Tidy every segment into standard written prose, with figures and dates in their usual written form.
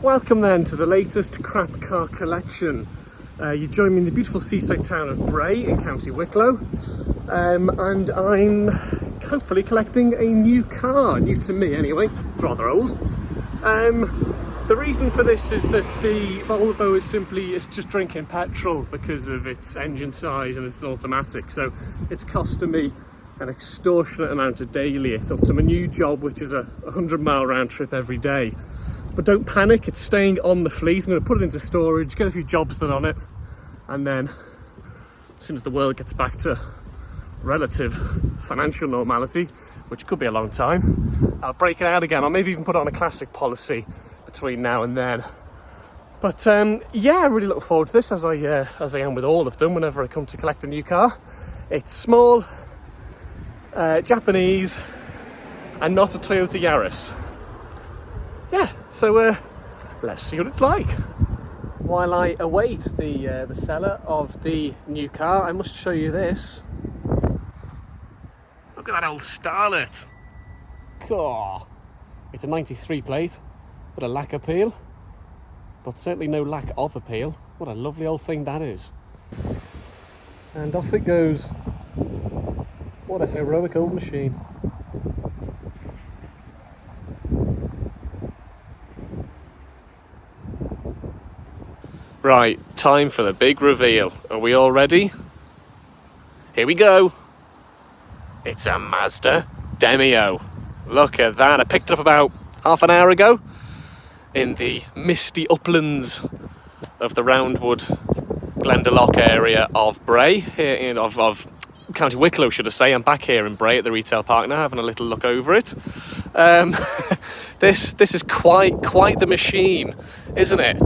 Welcome then to the latest crap car collection. You join me in the beautiful seaside town of Bray in County Wicklow, and I'm hopefully collecting a new car, new to me anyway. It's rather old. The reason for this is that the Volvo is just drinking petrol because of its engine size and it's automatic, so it's costing me an extortionate amount of daily. It's up to my new job, which is a 100-mile round trip every day. But don't panic, it's staying on the fleet. I'm going to put it into storage, get a few jobs done on it, and then as soon as the world gets back to relative financial normality, which could be a long time, I'll break it out again. I'll maybe even put it on a classic policy between now and then. But yeah, I really look forward to this, as I am with all of them whenever I come to collect a new car. It's small, Japanese, and not a Toyota Yaris. Yeah, so let's see what it's like. While I await the seller of the new car, I must show you this. Look at that old starlet. God, it's a 93 plate, but a lack appeal, but certainly no lack of appeal. What a lovely old thing that is. And off it goes. What a heroic old machine. Right, time for the big reveal. Are we all ready? Here we go. It's a Mazda Demio. Look at that. I picked it up about half an hour ago in the misty uplands of the Roundwood, Glendalough area of Bray, here of County Wicklow, should I say. I'm back here in Bray at the retail park now, having a little look over it. This is quite the machine, isn't it?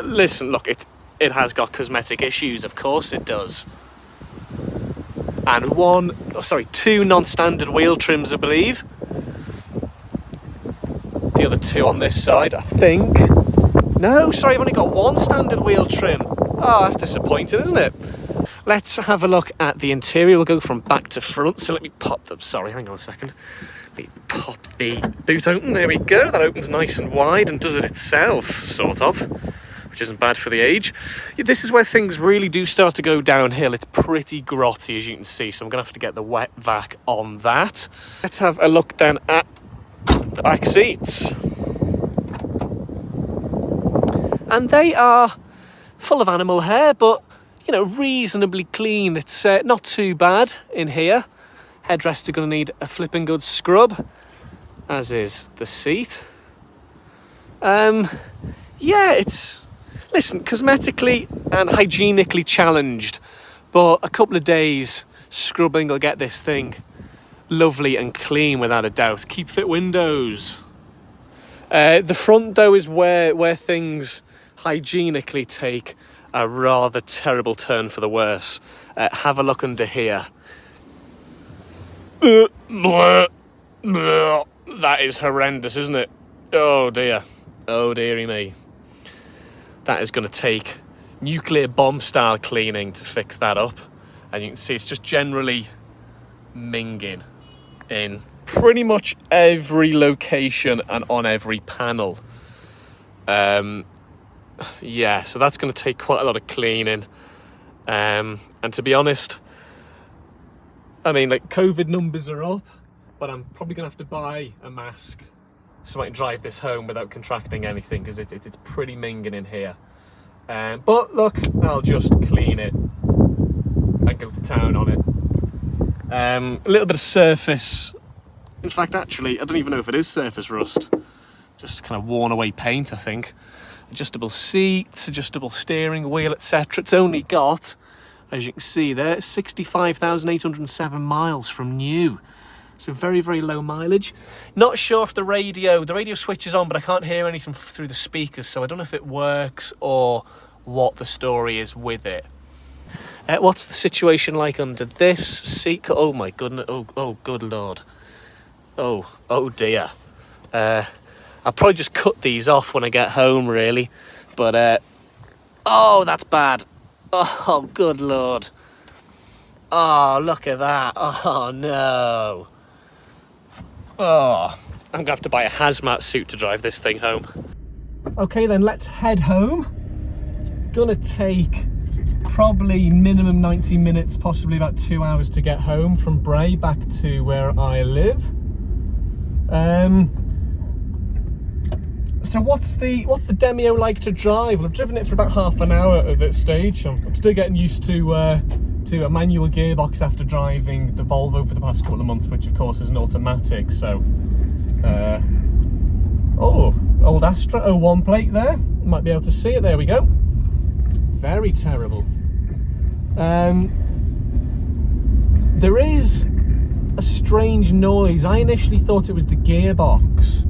Listen, look, it has got cosmetic issues, of course it does. And two non-standard wheel trims, I believe. The other two on this side, I think. No, sorry, I've only got one standard wheel trim. Oh, that's disappointing, isn't it? Let's have a look at the interior. We'll go from back to front. So let me pop them. Sorry, hang on a second. Let me pop the boot open. There we go. That opens nice and wide and does it itself, sort of, which isn't bad for the age. Yeah, this is where things really do start to go downhill. It's pretty grotty, as you can see, so I'm going to have to get the wet vac on that. Let's have a look down at the back seats. And they are full of animal hair, but, you know, reasonably clean. It's not too bad in here. Headrests are going to need a flipping good scrub, as is the seat. Yeah, it's, listen, cosmetically and hygienically challenged, but a couple of days scrubbing will get this thing lovely and clean without a doubt. Keep fit windows. The front, though, is where things hygienically take a rather terrible turn for the worse. Have a look under here. That is horrendous, isn't it? Oh dear. Oh dearie me. That is going to take nuclear bomb style cleaning to fix that up. And you can see it's just generally minging in pretty much every location and on every panel. Yeah, so that's going to take quite a lot of cleaning. And to be honest, I mean, like, COVID numbers are up, but I'm probably going to have to buy a mask so I can drive this home without contracting anything, because it's pretty minging in here. But look, I'll just clean it and go to town on it. A little bit of surface. In fact, actually, I don't even know if it is surface rust. Just kind of worn away paint, I think. Adjustable seats, adjustable steering wheel, etc. It's only got, as you can see there, 65,807 miles from new. So very, very low mileage. Not sure if the radio switch is on, but I can't hear anything through the speakers, so I don't know if it works or what the story is with it. What's the situation like under this seat? Oh my goodness, oh good lord. Oh dear. I'll probably just cut these off when I get home, really. But, oh, that's bad. Oh, good lord. Oh, look at that. Oh, no. Oh, I'm going to have to buy a hazmat suit to drive this thing home. Okay then, let's head home. It's gonna take probably minimum 90 minutes, possibly about 2 hours to get home from Bray back to where I live. So what's the Demio like to drive? Well, I've driven it for about half an hour at this stage. I'm still getting used to a manual gearbox after driving the Volvo for the past couple of months, which of course is an automatic. So, oh, old Astra 01 plate there. You might be able to see it. There we go. Very terrible. There is a strange noise. I initially thought it was the gearbox.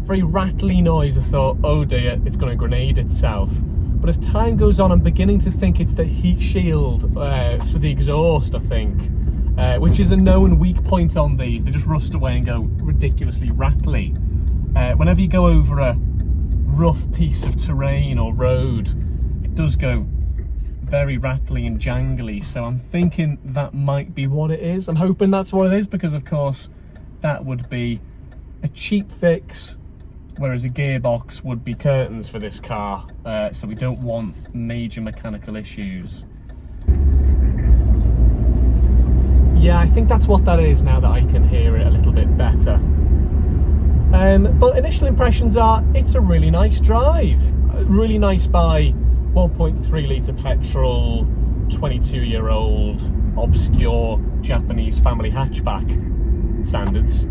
Very rattly noise. I thought, oh dear, it's going to grenade itself. But as time goes on, I'm beginning to think it's the heat shield for the exhaust, I think, which is a known weak point on these. They just rust away and go ridiculously rattly. Whenever you go over a rough piece of terrain or road, it does go very rattly and jangly, so I'm thinking that might be what it is. I'm hoping that's what it is, because of course that would be a cheap fix, whereas a gearbox would be curtains for this car, so we don't want major mechanical issues. Yeah, I think that's what that is now that I can hear it a little bit better. But initial impressions are, it's a really nice drive. Really nice by 1.3 litre petrol, 22-year-old, obscure Japanese family hatchback standards.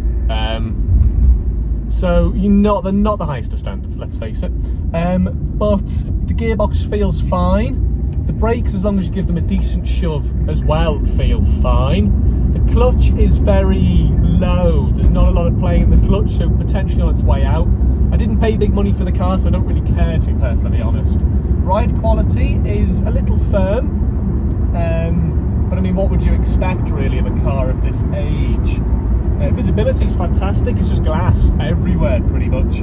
So they're not the highest of standards, let's face it. But the gearbox feels fine. The brakes, as long as you give them a decent shove as well, feel fine. The clutch is very low. There's not a lot of play in the clutch, so potentially on its way out. I didn't pay big money for the car, so I don't really care, to be perfectly honest. Ride quality is a little firm, but I mean, what would you expect really of a car of this age? Visibility is fantastic. It's just glass everywhere pretty much.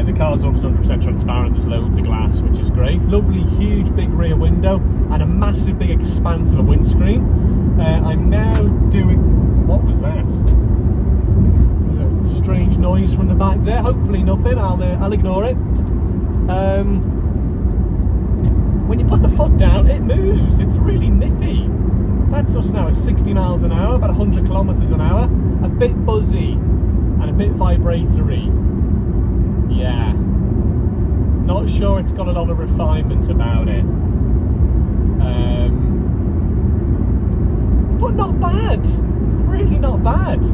The car's almost 100% transparent. There's loads of glass, which is great. Lovely huge big rear window and a massive big expanse of a windscreen. I'm now doing, what was that? There's a strange noise from the back there. Hopefully nothing. I'll ignore it. When you put the foot down, it moves. It's really nippy. That's us now at 60 miles an hour, about 100 kilometers an hour. A bit buzzy and a bit vibratory. Yeah. Not sure it's got a lot of refinement about it. But not bad. Really not bad.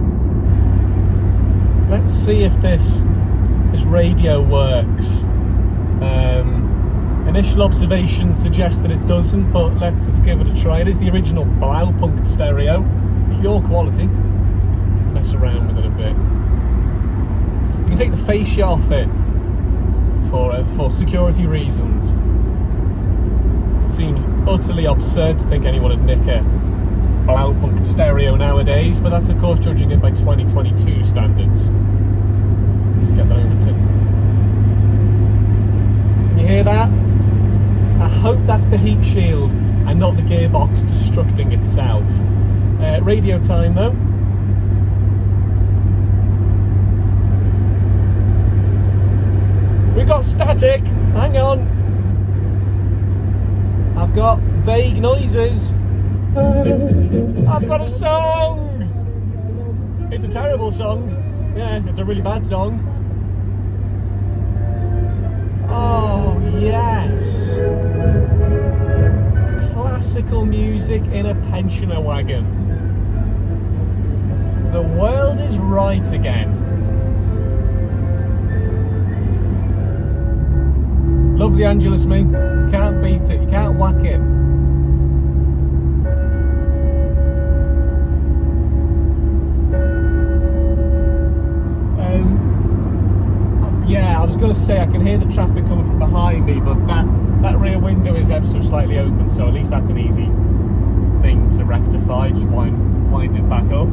Let's see if this radio works. Initial observations suggest that it doesn't, but let's give it a try. It is the original Blaupunkt stereo, pure quality. Let's mess around with it a bit. You can take the fascia off it for security reasons. It seems utterly absurd to think anyone would nick a Blaupunkt stereo nowadays, but that's of course judging it by 2022 standards. Let's get that over to. Can you hear that? I hope that's the heat shield and not the gearbox destructing itself. Radio time though. We've got static. Hang on. I've got vague noises. I've got a song. It's a terrible song. Yeah, it's a really bad song. Oh, yes. Classical music in a pensioner wagon. The world is right again. Love the Angelus, me. Can't beat it. You can't whack it. Yeah, I was going to say I can hear the traffic coming from behind me, but that rear window is ever so slightly open, so at least that's an easy thing to rectify. Just wind it back up.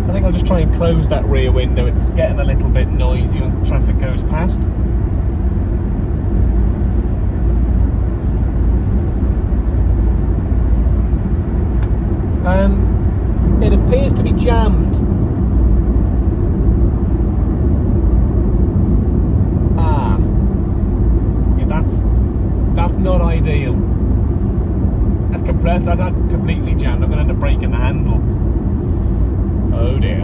I think I'll just try and close that rear window. It's getting a little bit noisy when traffic goes past. It appears to be jammed. That's completely jammed. I'm going to end up breaking the handle. Oh dear.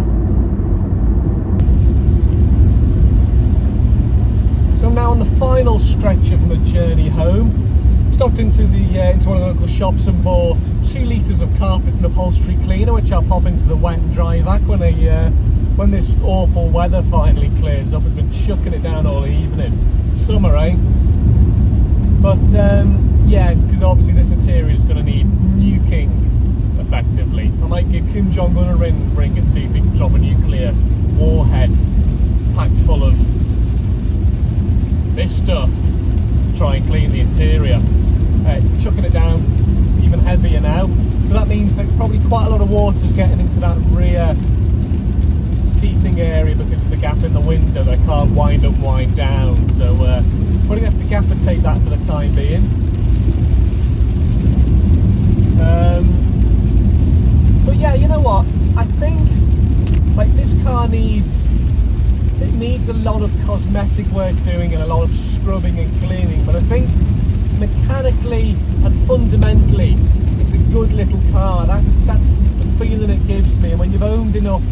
So I'm now on the final stretch of my journey home. Stopped into one of the local shops and bought 2 litres of carpet and upholstery cleaner, which I'll pop into the wet and dry vac when this awful weather finally clears up. It's been chucking it down all evening. Summer, eh? But yeah, because obviously this interior is going to need nuking effectively. I might give Kim Jong-un a ring and see if he can drop a nuclear warhead packed full of this stuff to try and clean the interior. Chucking it down even heavier now. So that means that probably quite a lot of water's getting into that rear seating area because of the gap in the window that can't wind up, wind down. So putting up the gaffer tape that for the time being. But yeah, you know what? I think like this car needs a lot of cosmetic work doing and a lot of scrubbing and cleaning. But I think mechanically and fundamentally, it's a good little car. That's the feeling it gives me. And when you've owned enough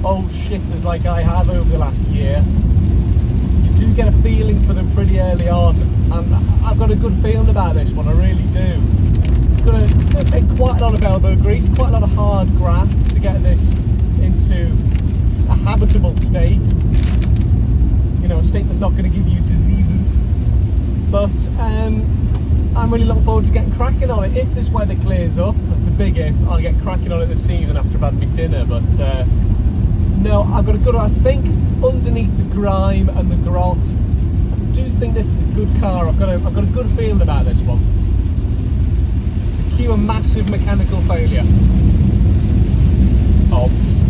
old shitters like I have over the last year, you do get a feeling for them pretty early on, and I've got a good feeling about this one. I really do. It's going to take quite a lot of elbow grease, quite a lot of hard graft to get this into a habitable state. You know, a state that's not going to give you diseases. But I'm really looking forward to getting cracking on it. If this weather clears up, it's a big if, I'll get cracking on it this evening after I've had my dinner. But no, I think underneath the grime and the grot, I do think this is a good car. I've got a good feeling about this one. To cue a massive mechanical failure. Obs.